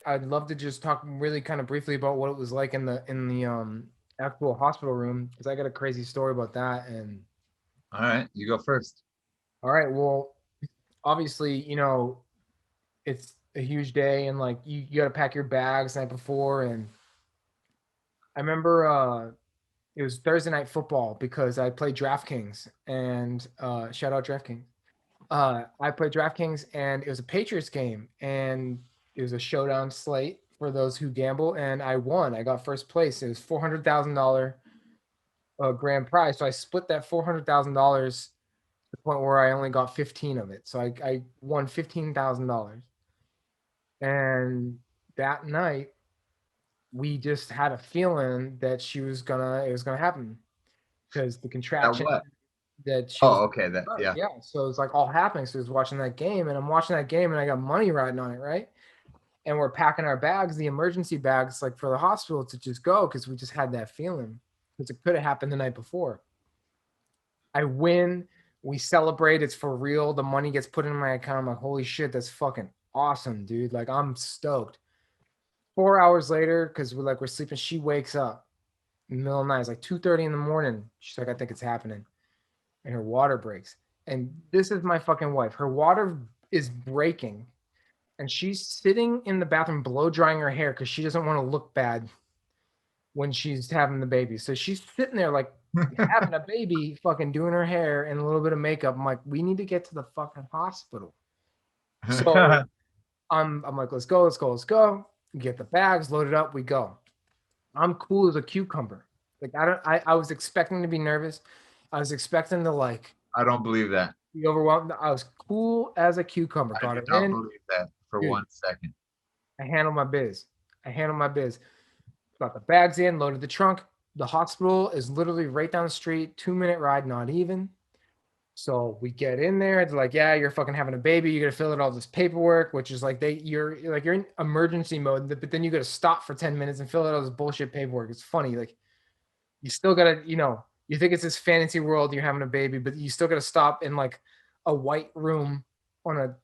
I'd love to just talk really kind of briefly about what it was like in the actual hospital room because I got a crazy story about that. And All right, you go first. all right, well, obviously, it's a huge day and like you got to pack your bags the night before. And I remember it was Thursday night football because I played DraftKings and shout out DraftKings. I played DraftKings and it was a Patriots game and it was a showdown slate for those who gamble and I won. I got first place. It was $400,000 grand prize. So I split that $400,000 to the point where I only got 15 of it. So I won $15,000. And that night we just had a feeling that it was gonna happen because the That contraction what? that she was Oh, okay. That right, yeah. yeah. So it's like all happening. So I was watching that game and I'm watching that game and I got money riding on it, right? And we're packing our bags, the emergency bags, like for the hospital to just go because we just had that feeling. Because it could have happened the night before. I win, we celebrate, it's for real. The money gets put in my account. I'm like, holy shit, that's fucking awesome, dude. Like I'm stoked. 4 hours later, because we're sleeping, she wakes up in the middle of the night. It's like 2:30 in the morning. She's like, I think it's happening. And her water breaks. And this is my fucking wife. Her water is breaking. And she's sitting in the bathroom blow drying her hair because she doesn't want to look bad when she's having the baby. So she's sitting there like having a baby, fucking doing her hair and a little bit of makeup. I'm like, we need to get to the fucking hospital. So I'm like, let's go, let's go, let's go. Get the bags loaded up, we go. I'm cool as a cucumber. Like I was expecting to be nervous. I was expecting to like I don't believe that. be overwhelmed. I was cool as a cucumber. I Got do her not in, believe that for dude. 1 second. I handled my biz. I handled my biz. Got the bags in, loaded the trunk. The hospital is literally right down the street, 2 minute ride, not even. So we get in there. It's like, yeah, you're fucking having a baby. You got to fill out all this paperwork, which is like you're in emergency mode, but then you got to stop for 10 minutes and fill out all this bullshit paperwork. It's funny, like you still gotta, you think it's this fantasy world, you're having a baby, but you still gotta stop in like a white room on a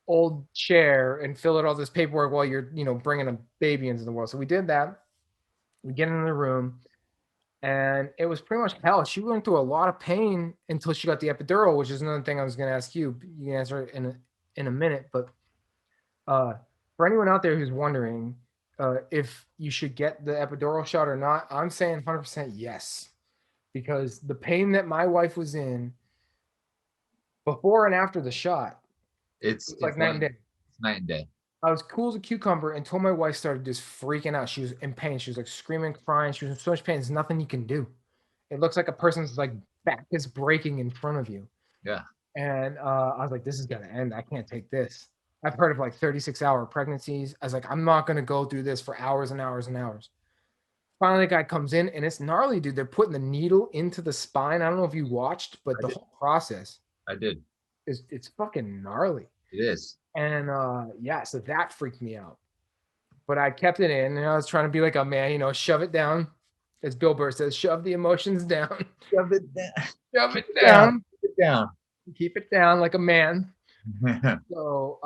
old chair and fill out all this paperwork while you're, bringing a baby into the world. So we did that. We get in the room and it was pretty much hell. She went through a lot of pain until she got the epidural, which is another thing I was going to ask you. You can answer it in a minute, but uh, for anyone out there who's wondering if you should get the epidural shot or not, I'm saying 100% yes, because the pain that my wife was in before and after the shot, It's it's like it's night like and day. it's night and day. I was cool as a cucumber until my wife started just freaking out. She was in pain. She was like screaming, crying. She was in so much pain. There's nothing you can do. It looks like a person's like back is breaking in front of you. Yeah. And I was like, this is gonna end. I can't take this. I've heard of like 36-hour pregnancies. I was like, I'm not gonna go through this for hours and hours and hours. Finally, the guy comes in and it's gnarly, dude. They're putting the needle into the spine. I don't know if you watched, but I the did. whole process I did. is it's fucking gnarly. It is. And yeah, so that freaked me out. But I kept it in and I was trying to be like a man, shove it down. As Bill Burr says, shove the emotions down. Shove it down. Shove Keep it it down. down. Keep it down. Keep it down like a man. So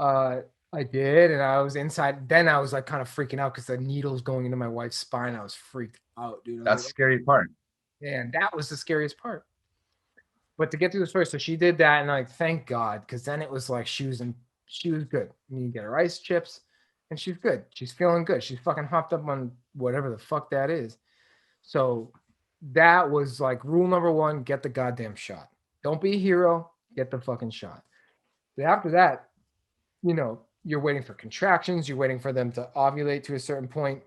I did, and I was inside. Then I was like kind of freaking out because the needle's going into my wife's spine. I was freaked out, dude. I was That's like, the scary part. man, that was the scariest part. But to get through this first, so she did that, and like, thank God, because then it was like she was good. I mean, you get her ice chips, and she's good. She's feeling good. She's fucking hopped up on whatever the fuck that is. So that was like rule number one: get the goddamn shot. Don't be a hero. Get the fucking shot. But after that, you're waiting for contractions. You're waiting for them to ovulate to a certain point,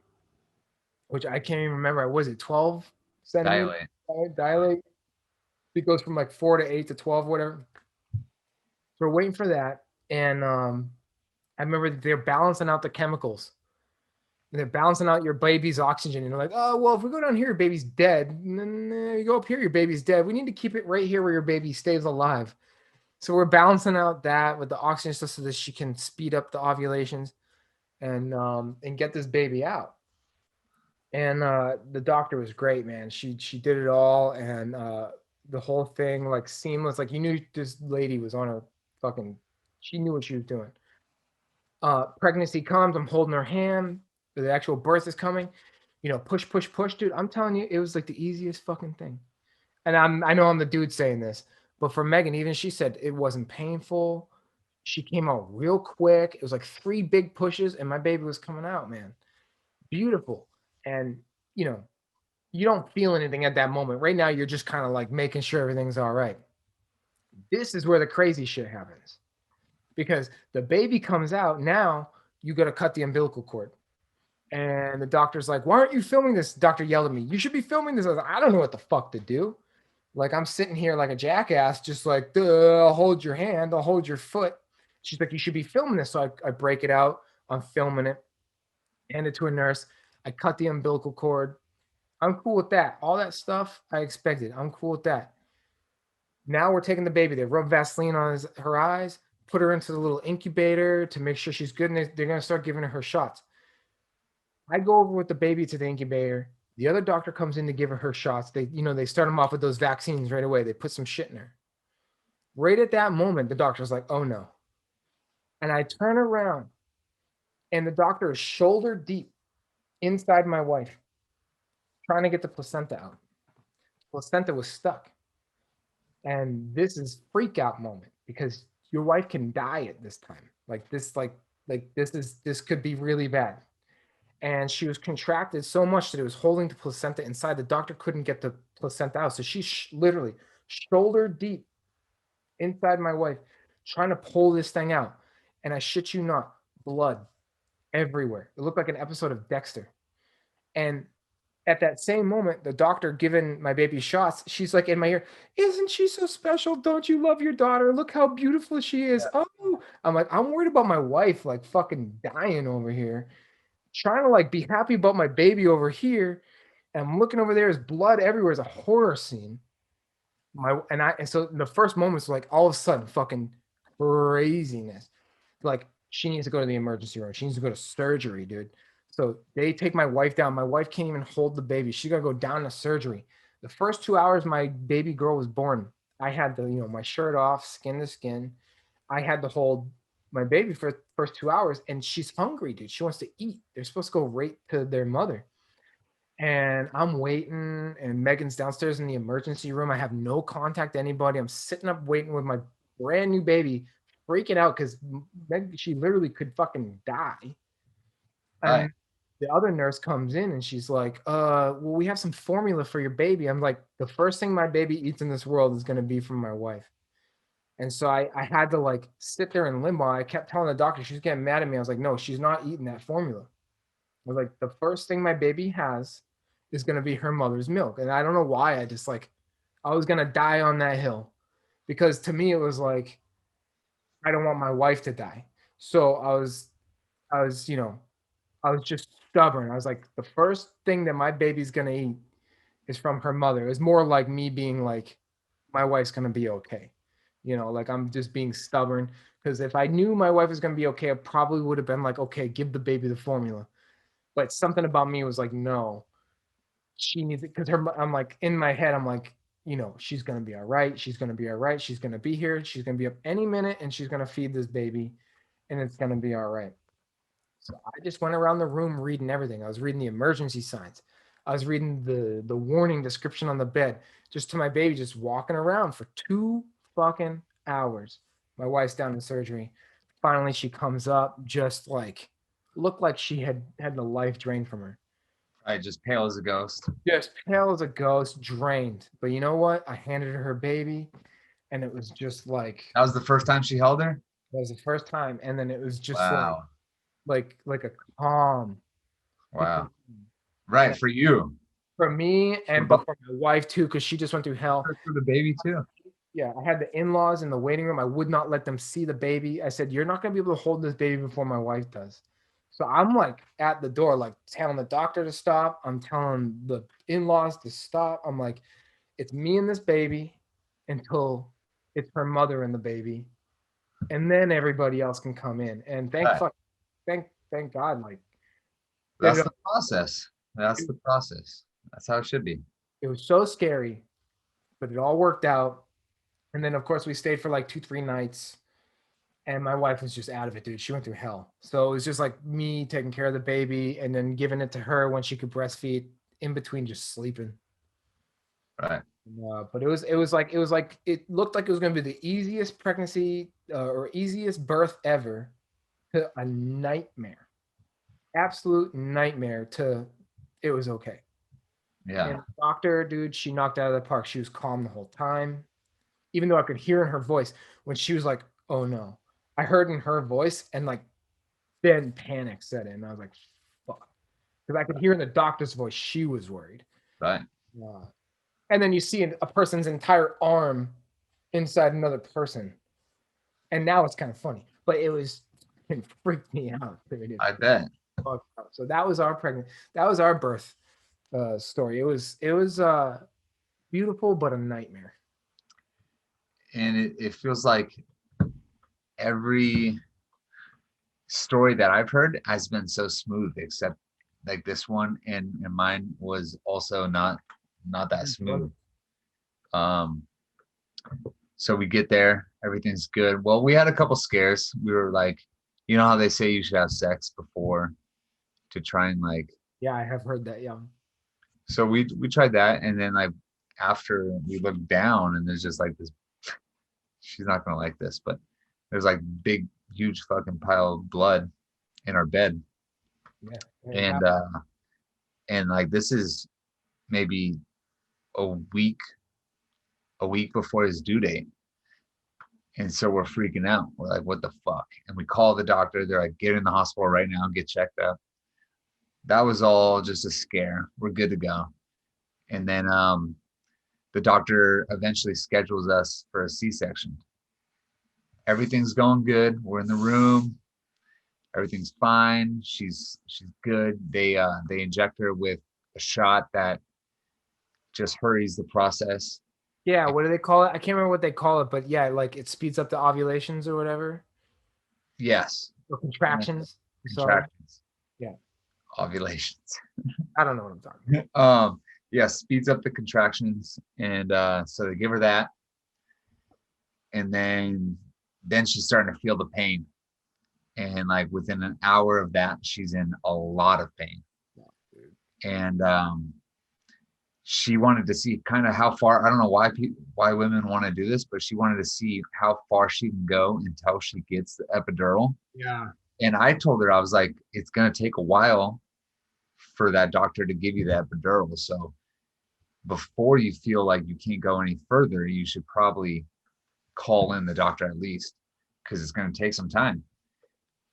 which I can't even remember. Was it 12 centimeters? Dilate. Dilate. It goes from like 4 to 8 to 12, whatever. So we're waiting for that. And I remember they're balancing out the chemicals. They're balancing out your baby's oxygen. And they're like, oh, well, if we go down here, your baby's dead. And then you go up here, your baby's dead. We need to keep it right here where your baby stays alive. So we're balancing out that with the oxygen stuff so that she can speed up the ovulations and get this baby out. And the doctor was great, man. She did it all, and the whole thing like seamless. Like you knew this lady was on her fucking. She knew what she was doing. Pregnancy comes, I'm holding her hand, the actual birth is coming, push, push, push, dude. I'm telling you, it was like the easiest fucking thing. And I know I'm the dude saying this, but for Megan, even she said it wasn't painful. She came out real quick. It was like 3 big pushes, and my baby was coming out, man. Beautiful. And you know, you don't feel anything at that moment. Right now, you're just kind of like making sure everything's all right. This is where the crazy shit happens because the baby comes out. Now you got to cut the umbilical cord. And the doctor's like, "Why aren't you filming this?" The doctor yelled at me. "You should be filming this." I was like, "I don't know what the fuck to do." Like I'm sitting here like a jackass, just like, I'll hold your hand, I'll hold your foot. She's like, "You should be filming this." So I break it out. I'm filming it, hand it to a nurse. I cut the umbilical cord. I'm cool with that. All that stuff I expected. I'm cool with that. Now we're taking the baby. They rub Vaseline on her eyes, put her into the little incubator to make sure she's good, and they're going to start giving her shots. I go over with the baby to the incubator. The other doctor comes in to give her shots. They start them off with those vaccines right away. They put some shit in her. Right at that moment, the doctor's like, "Oh no." And I turn around and the doctor is shoulder deep inside my wife, trying to get the placenta out. Placenta was stuck. And this is freak out moment because your wife can die at this time. This could be really bad. And she was contracted so much that it was holding the placenta inside. The doctor couldn't get the placenta out. So she literally shoulder deep inside my wife, trying to pull this thing out. And I shit you not, blood everywhere. It looked like an episode of Dexter. And at that same moment, the doctor giving my baby shots, she's like in my ear, "Isn't she so special? Don't you love your daughter? Look how beautiful she is." Yeah. Oh, I'm like, I'm worried about my wife, like fucking dying over here, trying to like be happy about my baby over here. And I'm looking over there, there's blood everywhere. It's a horror scene. And so the first moments like all of a sudden fucking craziness. Like she needs to go to the emergency room. She needs to go to surgery, dude. So they take my wife down. My wife can't even hold the baby. She gotta go down to surgery. The first 2 hours my baby girl was born, I had my shirt off, skin to skin. I had to hold my baby for the first 2 hours, and she's hungry, dude. She wants to eat. They're supposed to go right to their mother. And I'm waiting, and Megan's downstairs in the emergency room. I have no contact to anybody. I'm sitting up waiting with my brand new baby, freaking out because she literally could fucking die. Right. And the other nurse comes in and she's like, well, we have some formula for your baby. I'm like, the first thing my baby eats in this world is going to be from my wife. And so I had to like sit there in limbo. I kept telling the doctor, she's getting mad at me. I was like, no, she's not eating that formula. I was like, the first thing my baby has is going to be her mother's milk. And I don't know why I was going to die on that hill because to me, it was like, I don't want my wife to die. So I was, I was just stubborn. I was like, the first thing that my baby's going to eat is from her mother. It was more like me being like, my wife's going to be okay. Like I'm just being stubborn because if I knew my wife was going to be okay, I probably would have been like, okay, give the baby the formula. But something about me was like, no, she needs it because I'm like in my head, I'm like, she's gonna be all right. She's gonna be all right. She's gonna be here. She's gonna be up any minute and she's gonna feed this baby and it's gonna be all right. So I just went around the room reading everything. I was reading the emergency signs. I was reading the warning description on the bed, just to my baby, just walking around for 2 fucking hours. My wife's down in surgery. Finally, she comes up, just like looked like she had the life drained from her. Right. Just pale as a ghost. Just pale as a ghost, drained. But you know what? I handed her baby, and it was just like That was the first time she held her. that was the first time, and then it was just Wow. like a calm, Wow. freaking, Right. and For you. for me For and both. but for my wife too, because she just went through hell. For the baby too. Yeah, I had the in-laws in the waiting room. I would not let them see the baby. I said, "You're not gonna be able to hold this baby before my wife does." So I'm like at the door, like telling the doctor to stop. I'm telling the in-laws to stop. I'm like, it's me and this baby until it's her mother and the baby, and then everybody else can come in. And Right. thank God, like That's it, the process. That's the process. That's how it should be. it was so scary, but it all worked out. And then of course we stayed for like 2, 3 nights, And my wife was just out of it, dude. She went through hell. So it was just like me taking care of the baby and then giving it to her when she could breastfeed, in between just sleeping. Right. But it was like it looked like it was going to be the easiest pregnancy or easiest birth ever, to a nightmare, absolute nightmare. To it was okay. Yeah. And the doctor, dude, she knocked out of the park. She was calm the whole time, even though I could hear in her voice when she was like, "Oh no," I heard in her voice, and like then panic set in. I was like, "Fuck," because I could hear in the doctor's voice she was worried. Right. Uh, and then you see a person's entire arm inside another person, and now it's kind of funny, but it freaked me out, dude. It I bet. fucked up. So that was our that was our birth story. It was beautiful but a nightmare. And it feels like every story that I've heard has been so smooth, except like this one, and mine was also not that smooth. Um, so we get there, everything's good. Well, we had a couple scares. We were like, you know how they say you should have sex before to try and like, Yeah, I have heard that. Yeah. so we tried that, and then like after we looked down and there's just like this, she's not gonna like this, but there's like big huge fucking pile of blood in our bed. Yeah. And and like this is maybe a week a week before his due date. And so we're freaking out. We're like, what the fuck? And we call the doctor. They're like, get in the hospital right now, get checked up. That was all just a scare. We're good to go. And then the doctor eventually schedules us for a C-section. Everything's going good. We're in the room. Everything's fine. She's good. They inject her with a shot that just hurries the process. Yeah, what do they call it? I can't remember what they call it, but yeah, like it speeds up the ovulations or whatever, Yes. or contractions. Sorry. Contractions. Yeah. Ovulations. I don't know what I'm talking about. Yeah, speeds up the contractions. And so they give her that. And then she's starting to feel the pain. And like within an hour of that, she's in a lot of pain. And she wanted to see kind of how far, I don't know why women want to do this, but she wanted to see how far she can go until she gets the epidural. Yeah. And I told her, I was like, it's going to take a while for that doctor to give you the epidural. So before you feel like you can't go any further, you should probably call in the doctor at least, because it's going to take some time.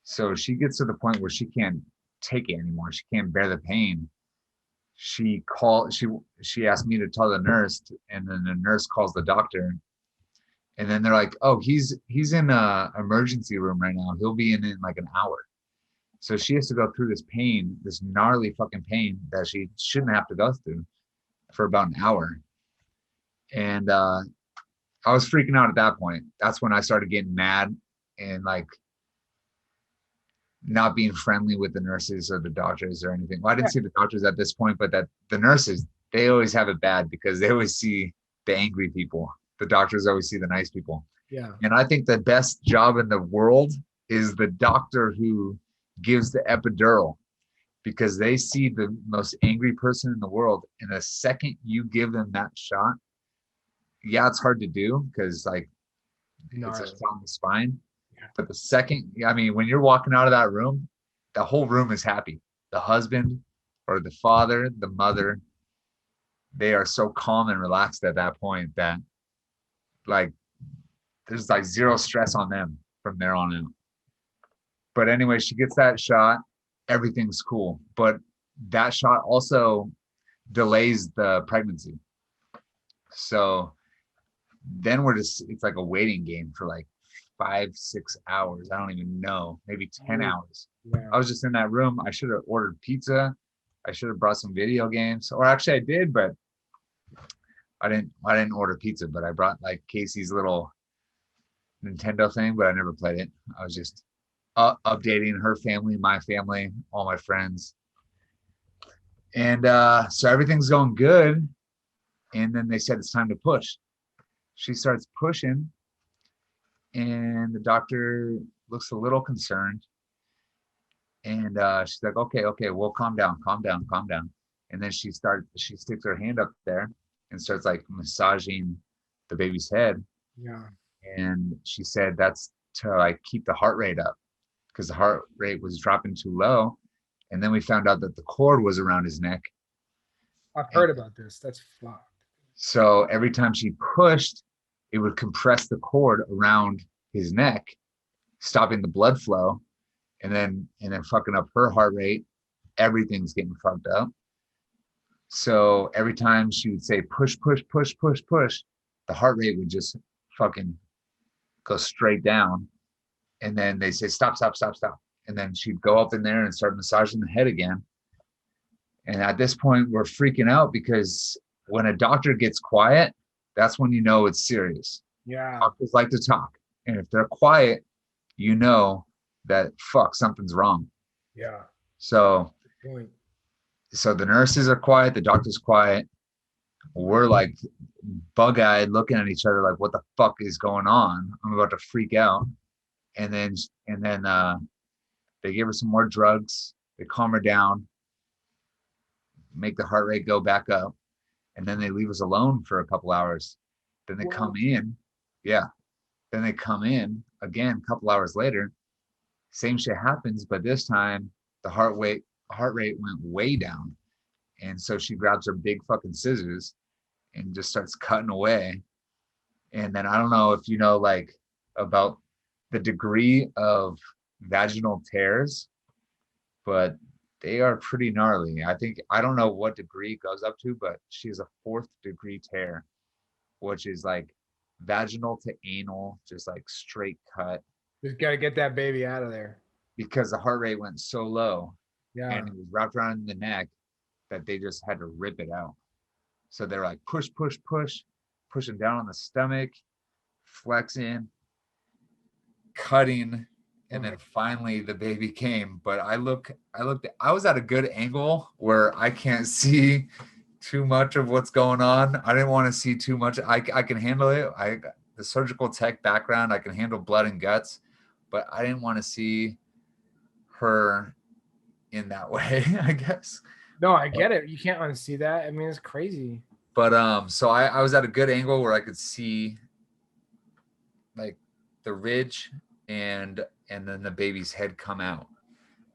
So she gets to the point where she can't take it anymore. She can't bear the pain. She asked me to tell the nurse, and then the nurse calls the doctor, and then they're like, oh, he's in a emergency room right now. He'll be in like an hour. So she has to go through this pain, this gnarly fucking pain that she shouldn't have to go through for about an hour. And I was freaking out at that point. That's when I started getting mad and like not being friendly with the nurses or the doctors or anything. Well, I didn't see the doctors at this point, but that the nurses, they always have it bad because they always see the angry people. The doctors always see the nice people. Yeah. And I think the best job in the world is the doctor who gives the epidural, because they see the most angry person in the world. And the second you give them that shot, yeah, it's hard to do because like it's a shot in the spine. But the second, I mean, when you're walking out of that room, the whole room is happy. The husband or the father, the mother, they are so calm and relaxed at that point that like there's like zero stress on them from there on out. But anyway, she gets that shot, everything's cool. But that shot also delays the pregnancy. So then it's like a waiting game for like 5-6 hours. I don't even know, maybe 10 hours. Yeah. I was just in that room. I should have ordered pizza. I should have brought some video games, or actually I did, but I didn't order pizza, but I brought like Casey's little Nintendo thing, but I never played it. I was just updating her family, my family, all my friends. And so everything's going good. And then they said it's time to push. She starts pushing, and the doctor looks a little concerned. And she's like, okay, well, calm down, calm down, calm down. And then she sticks her hand up there and starts like massaging the baby's head. Yeah. And she said that's to like keep the heart rate up because the heart rate was dropping too low. And then we found out that the cord was around his neck. I've And heard about this. That's fucked. so every time she pushed, it would compress the cord around his neck, stopping the blood flow, and then fucking up her heart rate. Everything's getting fucked up. So every time she would say push, push, push, push, push, the heart rate would just fucking go straight down. And then they say stop, stop, stop, stop. And then she'd go up in there and start massaging the head again. And at this point, we're freaking out because when a doctor gets quiet, that's when you know it's serious. Yeah. Doctors like to talk. And if they're quiet, you know that fuck, something's wrong. Yeah. So Good point. so the nurses are quiet, the doctor's quiet. We're like bug-eyed looking at each other like, what the fuck is going on? I'm about to freak out. And then they give her some more drugs, they calm her down, make the heart rate go back up, and then they leave us alone for a couple hours. Then they come in. Yeah. Then they come in again a couple hours later. Same shit happens, but this time the heart rate went way down. And so she grabs her big fucking scissors and just starts cutting away. And then I don't know if you know like about the degree of vaginal tears, but they are pretty gnarly. I don't know what degree it goes up to, but she has a 4th degree tear, which is like vaginal to anal, just like straight cut. Just gotta get that baby out of there. Because the heart rate went so low Yeah. and it was wrapped around the neck that they just had to rip it out. So they're like push, push, push, pushing down on the stomach, flexing, cutting, and then finally the baby came. But I was at a good angle where I can't see too much of what's going on. I didn't want to see too much. I can handle it. The surgical tech background, I can handle blood and guts, but I didn't want to see her in that way, I guess. No, I get it. You can't unsee that. I mean, it's crazy. But so I was at a good angle where I could see like the ridge and then the baby's head come out.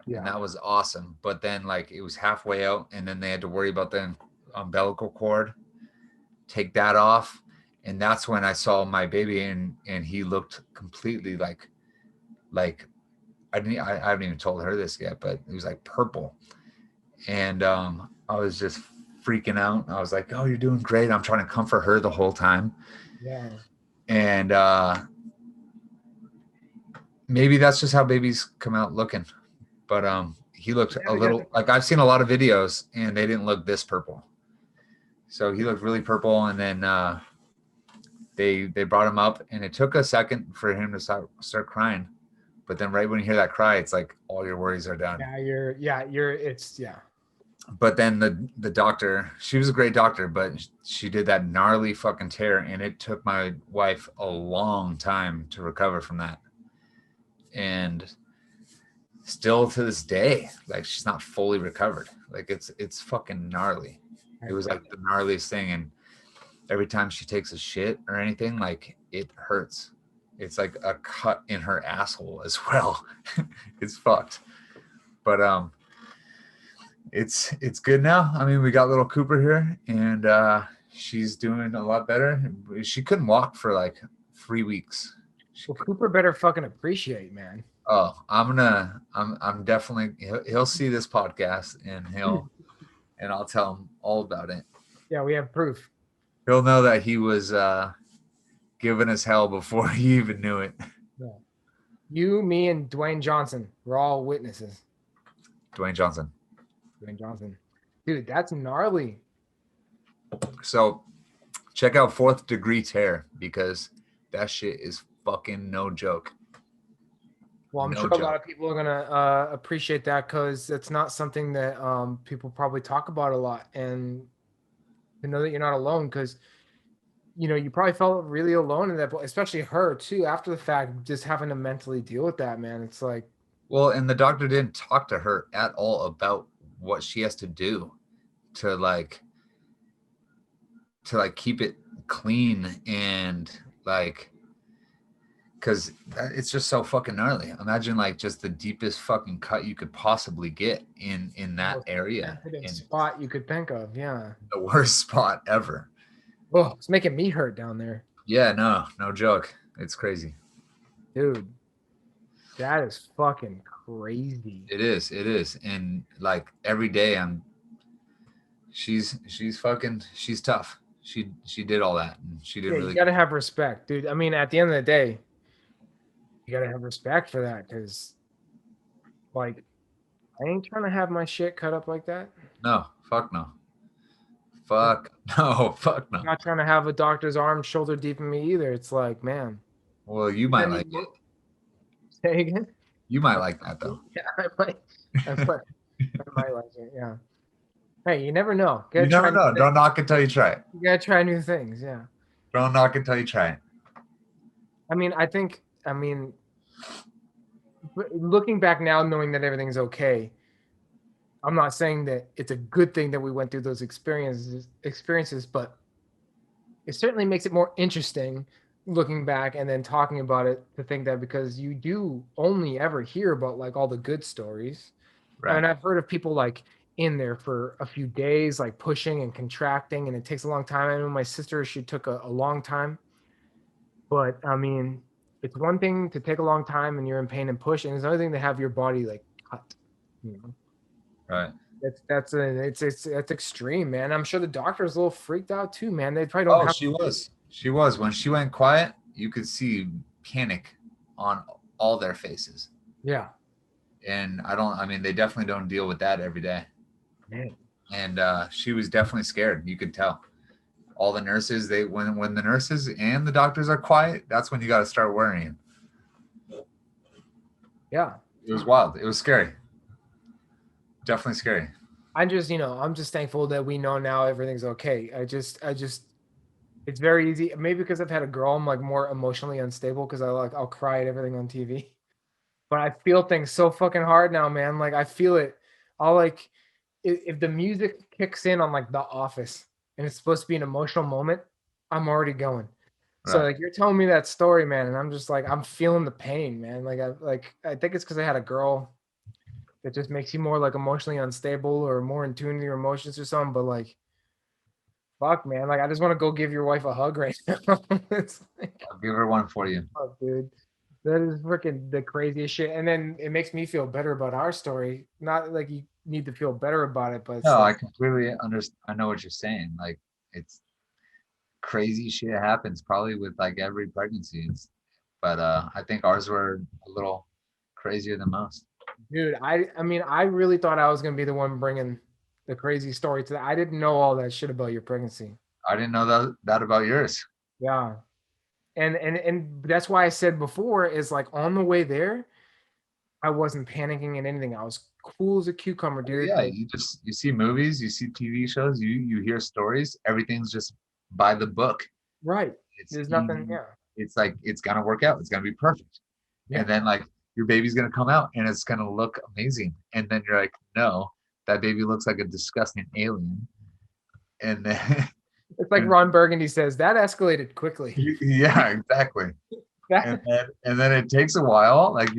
Yeah. And that was awesome. But then like it was halfway out and then they had to worry about the umbilical cord, take that off. And that's when I saw my baby and he looked completely like I haven't even told her this yet, but it was like purple. And I was just freaking out. I was like, oh, you're doing great. I'm trying to comfort her the whole time. Yeah. And maybe that's just how babies come out looking. But he looked a little like I've seen a lot of videos and they didn't look this purple. So he looked really purple. And then they brought him up and it took a second for him to start crying. But then right when you hear that cry, it's like all your worries are done. Yeah. But then the doctor, she was a great doctor, but she did that gnarly fucking tear. And it took my wife a long time to recover from that. And still to this day, like she's not fully recovered. Like it's fucking gnarly. It was like the gnarliest thing. And every time she takes a shit or anything, like it hurts. It's like a cut in her asshole as well. It's fucked. But it's good now. I mean, we got little Cooper here and she's doing a lot better. She couldn't walk for like 3 weeks. Well, Cooper better fucking appreciate, man. Oh, I'm definitely he'll see this podcast and I'll tell him all about it. Yeah, we have proof. He'll know that he was giving us hell before he even knew it. Yeah. You, me, and Dwayne Johnson, we're all witnesses. Dwayne Johnson. Dude, that's gnarly. So check out 4th degree tear because that shit is fucking no joke. Well, I'm sure a lot of people are gonna appreciate that because it's not something that people probably talk about a lot, and to know that you're not alone because you know, you probably felt really alone in that, especially her too. After the fact, just having to mentally deal with that, man. It's like, Well, and the doctor didn't talk to her at all about what she has to do to keep it clean and like because it's just so fucking gnarly. Imagine like just the deepest fucking cut you could possibly get in that most area sensitive in spot you could think of. Yeah. the worst spot ever. Oh, it's making me hurt down there, Yeah, no joke. It's crazy. dude. That is fucking crazy. It is. And like every day she's fucking she's tough. She did all that and she Yeah, didn't you really. gotta have respect, dude. I mean, at the end of the day, you gotta have respect for that, because like I ain't trying to have my shit cut up like that. No, fuck no. Fuck no, fuck no. I'm not trying to have a doctor's arm shoulder deep in me either. It's like, man, Well, you you're might gonna like need it. more. Say again. You might like that though. Yeah, I might like it. Yeah. Hey, you never know. You Gotta never try. know. Don't knock it till you try it. You gotta try new things. Yeah. Don't knock it till you try it. I mean, I think. I mean, looking back now, knowing that everything's okay, I'm not saying that it's a good thing that we went through those experiences, but it certainly makes it more interesting looking back and then talking about it, to think that, because you do only ever hear about like all the good stories. Right. And I've heard of people like in there for a few days, like pushing and contracting, and it takes a long time. I know my sister, she took a long time. But I mean, it's one thing to take a long time and you're in pain and push, and it's another thing to have your body like cut. You know, Right. that's extreme, man. I'm sure the doctor's a little freaked out too, man. They probably don't Oh, have. she was. She was. When she went quiet, you could see panic on all their faces. Yeah, And I mean, they definitely don't deal with that every day. man. And she was definitely scared. You could tell. All the nurses, when the nurses and the doctors are quiet, that's when you got to start worrying. Yeah, It was wild. It was scary. Definitely scary. I'm just thankful that we know now everything's okay. It's very easy. Maybe because I've had a girl, I'm like more emotionally unstable, because I'll cry at everything on TV. But I feel things so fucking hard now, man. Like I feel it. I'll like if the music kicks in on like The Office and it's supposed to be an emotional moment, I'm already going. So Right. like you're telling me that story, man, and I'm just like I'm feeling the pain, man. I think it's because I had a girl that just makes you more like emotionally unstable or more in tune with your emotions or something. But like, fuck, man, like I just want to go give your wife a hug right now. It's like, I'll give her one for you. fuck, dude. That is freaking the craziest shit. And then it makes me feel better about our story. Not like you need to feel better about it, but it's No, I like, completely understand. I know what you're saying. Like, it's crazy shit happens probably with like every pregnancy. But I think ours were a little crazier than most. dude, I mean, I really thought I was gonna be the one bringing the crazy story to that. I didn't know all that shit about your pregnancy. I didn't know that about yours. Yeah. And that's why I said before is like on the way there, I wasn't panicking at anything. I was cool as a cucumber, dude. Yeah, Like, you see movies, you see TV shows, you hear stories. Everything's just by the book. right. It's There's nothing, easy. yeah. It's like it's gonna work out. It's gonna be perfect. Yeah. And then like your baby's gonna come out and it's gonna look amazing. And then you're like, no, that baby looks like a disgusting alien. And then It's like Ron Burgundy says, that escalated quickly. yeah, exactly. And then it takes a while. Like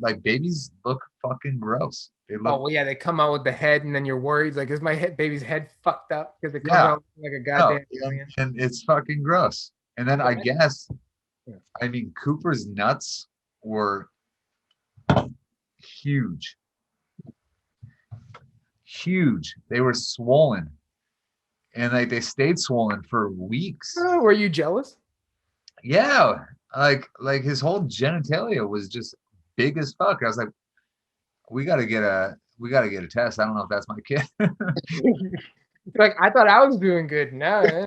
like babies look fucking gross. They Oh look well, yeah, they come out with the head, and then you're worried, like, is my baby's head fucked up because it comes yeah, out like a no, goddamn alien? and it's fucking gross. And then I guess Yeah. I mean Cooper's nuts were huge. Huge. They were swollen. And like they stayed swollen for weeks. Oh, were you jealous? Yeah. Like his whole genitalia was just big as fuck. I was like, we gotta get a test. I don't know if that's my kid. Like I thought I was doing good. No,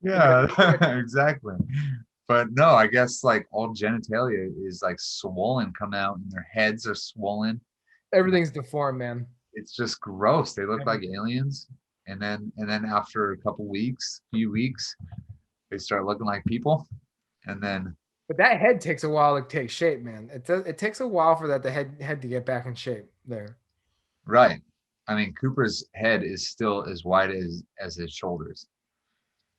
Yeah, exactly. But no, I guess like all genitalia is like swollen, come out, and their heads are swollen. everything's deformed, man. It's just gross. They look like aliens. And then after a couple weeks, few weeks, They start looking like people, and then But that head takes a while to take shape, man. It takes a while for that the head to get back in shape there. right. I mean, Cooper's head is still as wide as his shoulders.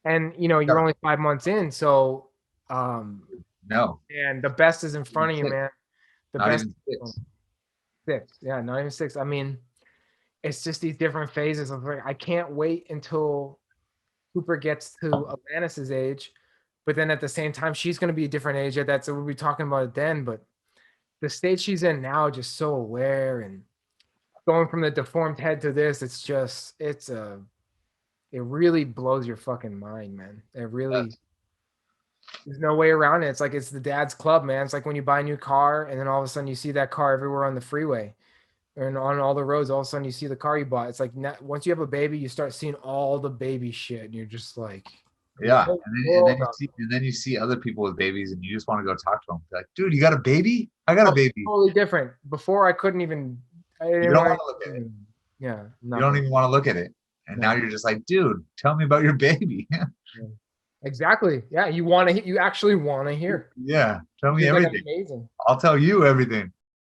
And you know, you're only 5 months in, so No, and the best is in front of you, six, man. The not best even 6. 6. Yeah, not even 6. I mean, it's just these different phases of like I can't wait until Cooper gets to Atlantis's age, but then at the same time, she's going to be a different age. At that, so we'll be talking about it then. But the state she's in now, just so aware and going from the deformed head to this, it really blows your fucking mind, man. It really, Yes. there's no way around it. It's like it's the dad's club, man. It's like when you buy a new car and then all of a sudden you see that car everywhere on the freeway and on all the roads. All of a sudden you see the car you bought. It's like once you have a baby, you start seeing all the baby shit, and you're just like, the Yeah, whole and then world you out see and then you see other people with babies, and you just want to go talk to them. Like, dude, you got a baby? I got a there. baby. Totally different. Before I couldn't even. I You didn't don't want want to look at it. Yeah, You don't nothing. even want to look at it. And now No. you're just like, dude, tell me about your baby. Yeah. Exactly. Yeah, you want to. You actually want to hear. Yeah, tell me It's like everything. amazing. I'll tell you everything.